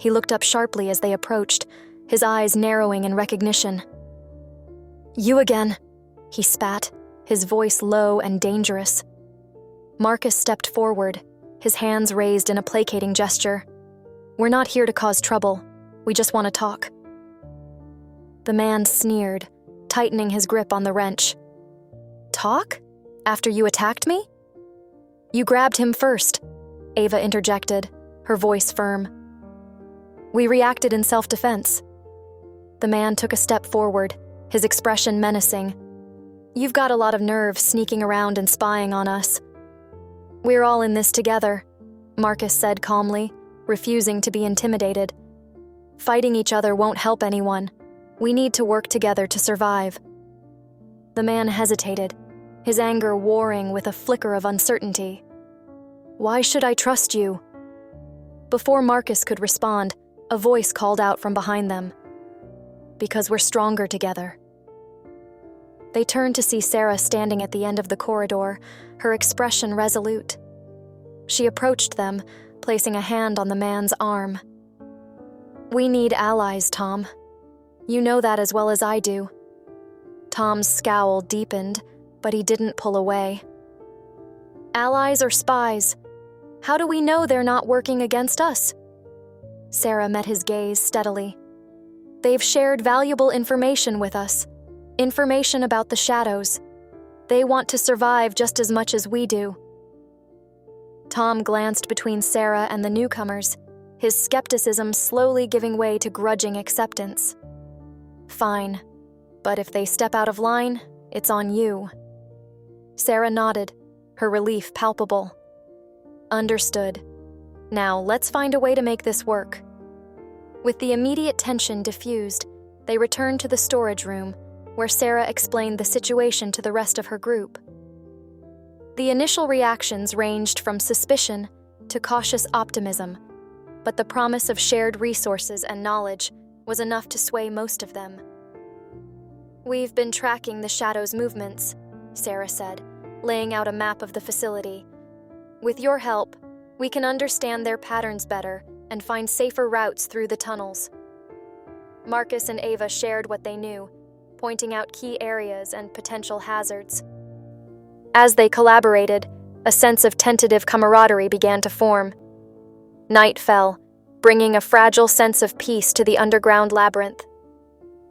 He looked up sharply as they approached, his eyes narrowing in recognition. "You again," he spat, his voice low and dangerous. Marcus stepped forward, his hands raised in a placating gesture. "We're not here to cause trouble. We just want to talk." The man sneered, tightening his grip on the wrench. "Talk? After you attacked me?" "You grabbed him first," Ava interjected, her voice firm. "We reacted in self-defense." The man took a step forward, his expression menacing. "You've got a lot of nerve sneaking around and spying on us." "We're all in this together," Marcus said calmly, refusing to be intimidated. "Fighting each other won't help anyone. We need to work together to survive." The man hesitated, his anger warring with a flicker of uncertainty. "Why should I trust you?" Before Marcus could respond, a voice called out from behind them. "Because we're stronger together." They turned to see Sarah standing at the end of the corridor, her expression resolute. She approached them, placing a hand on the man's arm. "We need allies, Tom. You know that as well as I do." Tom's scowl deepened, but he didn't pull away. "Allies or spies? How do we know they're not working against us?" Sarah met his gaze steadily. "They've shared valuable information with us. Information about the shadows. They want to survive just as much as we do." Tom glanced between Sarah and the newcomers, his skepticism slowly giving way to grudging acceptance. "Fine, but if they step out of line, it's on you." Sarah nodded, her relief palpable. "Understood. Now let's find a way to make this work." With the immediate tension diffused, they returned to the storage room, where Sarah explained the situation to the rest of her group. The initial reactions ranged from suspicion to cautious optimism, but the promise of shared resources and knowledge was enough to sway most of them. "We've been tracking the shadows' movements," Sarah said, laying out a map of the facility. "With your help, we can understand their patterns better and find safer routes through the tunnels." Marcus and Ava shared what they knew, pointing out key areas and potential hazards. As they collaborated, a sense of tentative camaraderie began to form. Night fell, bringing a fragile sense of peace to the underground labyrinth.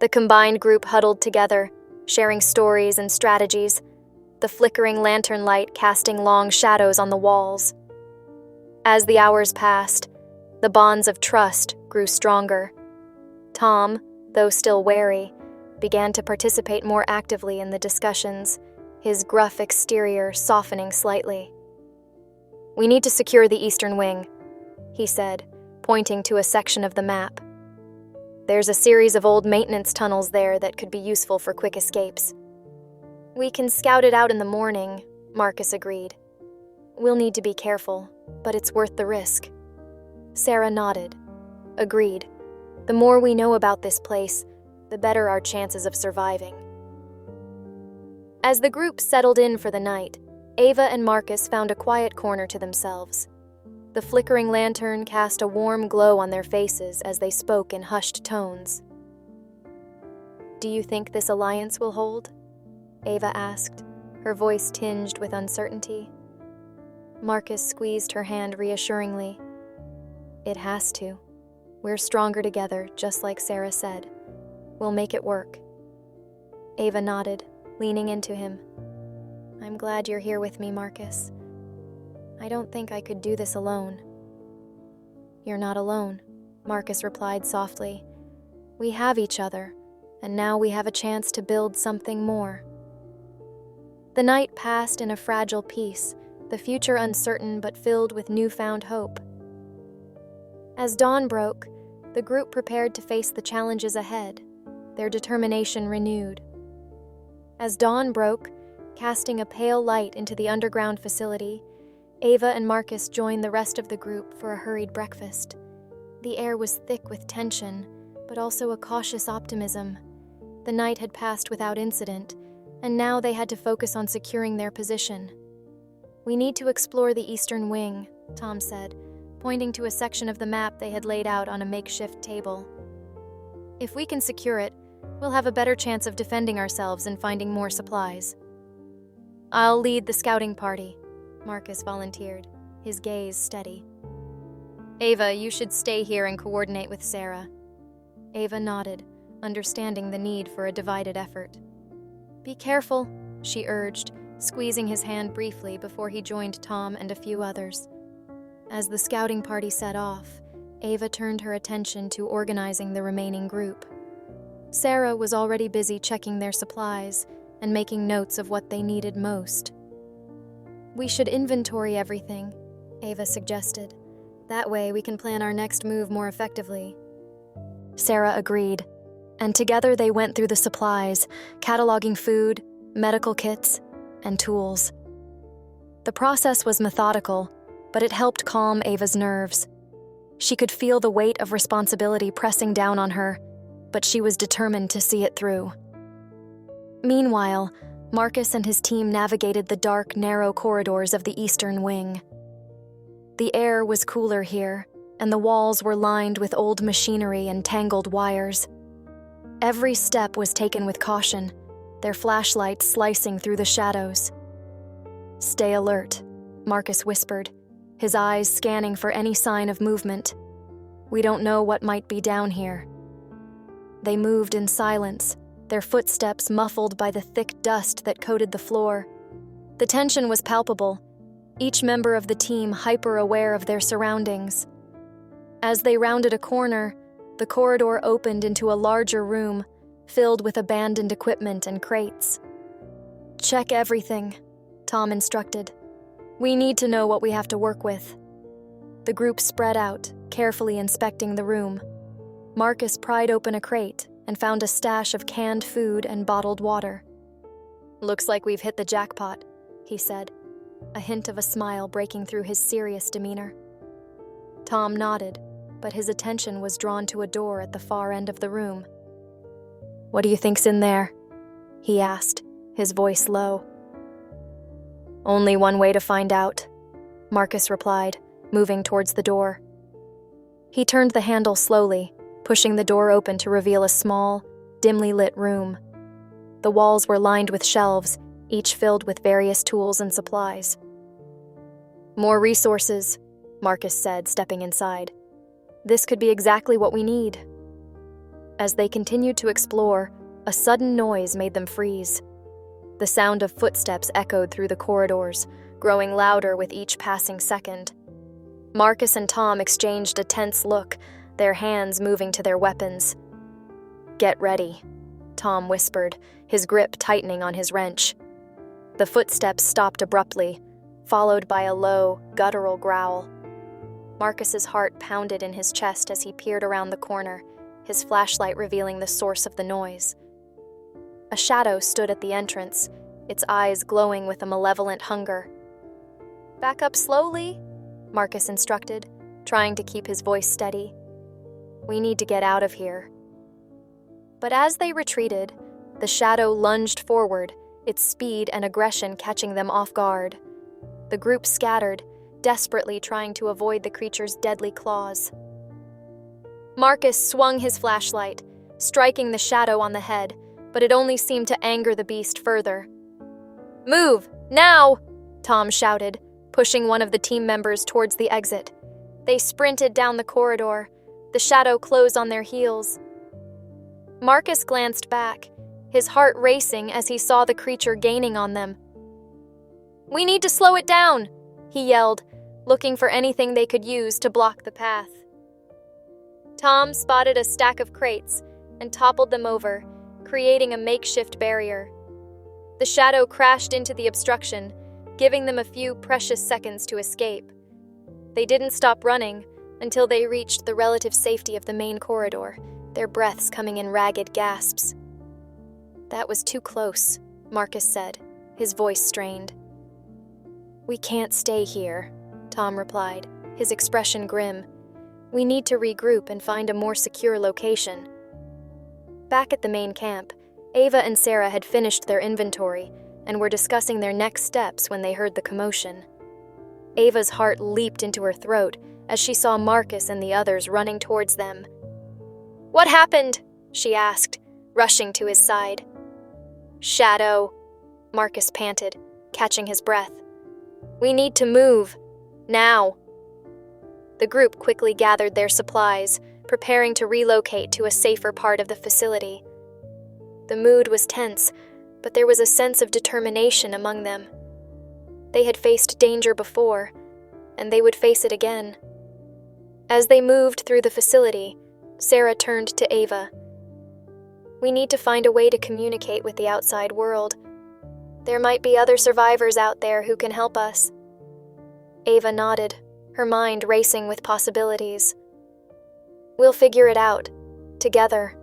The combined group huddled together, sharing stories and strategies, the flickering lantern light casting long shadows on the walls. As the hours passed, the bonds of trust grew stronger. Tom, though still wary, began to participate more actively in the discussions, his gruff exterior softening slightly. "We need to secure the eastern wing," he said, pointing to a section of the map. "There's a series of old maintenance tunnels there that could be useful for quick escapes." "We can scout it out in the morning," Marcus agreed. "We'll need to be careful, but it's worth the risk." Sarah nodded. "Agreed. The more we know about this place, the better our chances of surviving." As the group settled in for the night, Ava and Marcus found a quiet corner to themselves. The flickering lantern cast a warm glow on their faces as they spoke in hushed tones. "Do you think this alliance will hold?" Ava asked, her voice tinged with uncertainty. Marcus squeezed her hand reassuringly. "It has to. We're stronger together, just like Sarah said. We'll make it work." Ava nodded, leaning into him. "I'm glad you're here with me, Marcus. I don't think I could do this alone." "You're not alone," Marcus replied softly. "We have each other, and now we have a chance to build something more." The night passed in a fragile peace, the future uncertain but filled with newfound hope. As dawn broke, the group prepared to face the challenges ahead, their determination renewed. As dawn broke, casting a pale light into the underground facility, Ava and Marcus joined the rest of the group for a hurried breakfast. The air was thick with tension, but also a cautious optimism. The night had passed without incident, and now they had to focus on securing their position. "We need to explore the eastern wing," Tom said, pointing to a section of the map they had laid out on a makeshift table. "If we can secure it, we'll have a better chance of defending ourselves and finding more supplies." "I'll lead the scouting party," Marcus volunteered, his gaze steady. "Ava, you should stay here and coordinate with Sarah." Ava nodded, understanding the need for a divided effort. "Be careful," she urged, squeezing his hand briefly before he joined Tom and a few others. As the scouting party set off, Ava turned her attention to organizing the remaining group. Sarah was already busy checking their supplies and making notes of what they needed most. "We should inventory everything," Ava suggested. "That way we can plan our next move more effectively." Sarah agreed, and together they went through the supplies, cataloging food, medical kits, and tools. The process was methodical, but it helped calm Ava's nerves. She could feel the weight of responsibility pressing down on her, but she was determined to see it through. Meanwhile, Marcus and his team navigated the dark, narrow corridors of the eastern wing. The air was cooler here, and the walls were lined with old machinery and tangled wires. Every step was taken with caution, their flashlights slicing through the shadows. "Stay alert," Marcus whispered, his eyes scanning for any sign of movement. "We don't know what might be down here." They moved in silence, their footsteps muffled by the thick dust that coated the floor. The tension was palpable, each member of the team hyper-aware of their surroundings. As they rounded a corner, the corridor opened into a larger room, filled with abandoned equipment and crates. "Check everything," Tom instructed. "We need to know what we have to work with." The group spread out, carefully inspecting the room. Marcus pried open a crate and found a stash of canned food and bottled water. "Looks like we've hit the jackpot," he said, a hint of a smile breaking through his serious demeanor. Tom nodded, but his attention was drawn to a door at the far end of the room. "What do you think's in there?" he asked, his voice low. "Only one way to find out," Marcus replied, moving towards the door. He turned the handle slowly, pushing the door open to reveal a small, dimly lit room. The walls were lined with shelves, each filled with various tools and supplies. "More resources," Marcus said, stepping inside. "This could be exactly what we need." As they continued to explore, a sudden noise made them freeze. The sound of footsteps echoed through the corridors, growing louder with each passing second. Marcus and Tom exchanged a tense look, their hands moving to their weapons. "Get ready," Tom whispered, his grip tightening on his wrench. The footsteps stopped abruptly, followed by a low, guttural growl. Marcus's heart pounded in his chest as he peered around the corner, his flashlight revealing the source of the noise. A shadow stood at the entrance, its eyes glowing with a malevolent hunger. "Back up slowly," Marcus instructed, trying to keep his voice steady. "We need to get out of here." But as they retreated, the shadow lunged forward, its speed and aggression catching them off guard. The group scattered, desperately trying to avoid the creature's deadly claws. Marcus swung his flashlight, striking the shadow on the head, but it only seemed to anger the beast further. "Move, now!" Tom shouted, pushing one of the team members towards the exit. They sprinted down the corridor, the shadow closed on their heels. Marcus glanced back, his heart racing as he saw the creature gaining on them. "We need to slow it down," he yelled, looking for anything they could use to block the path. Tom spotted a stack of crates and toppled them over, creating a makeshift barrier. The shadow crashed into the obstruction, giving them a few precious seconds to escape. They didn't stop running until they reached the relative safety of the main corridor, their breaths coming in ragged gasps. "That was too close," Marcus said, his voice strained. "We can't stay here," Tom replied, his expression grim. "We need to regroup and find a more secure location." Back at the main camp, Ava and Sarah had finished their inventory and were discussing their next steps when they heard the commotion. Ava's heart leaped into her throat as she saw Marcus and the others running towards them. "What happened?" she asked, rushing to his side. "Shadow," Marcus panted, catching his breath. "We need to move. Now." The group quickly gathered their supplies, preparing to relocate to a safer part of the facility. The mood was tense, but there was a sense of determination among them. They had faced danger before, and they would face it again. As they moved through the facility, Sarah turned to Ava. "We need to find a way to communicate with the outside world. There might be other survivors out there who can help us." Ava nodded, her mind racing with possibilities. "We'll figure it out, together."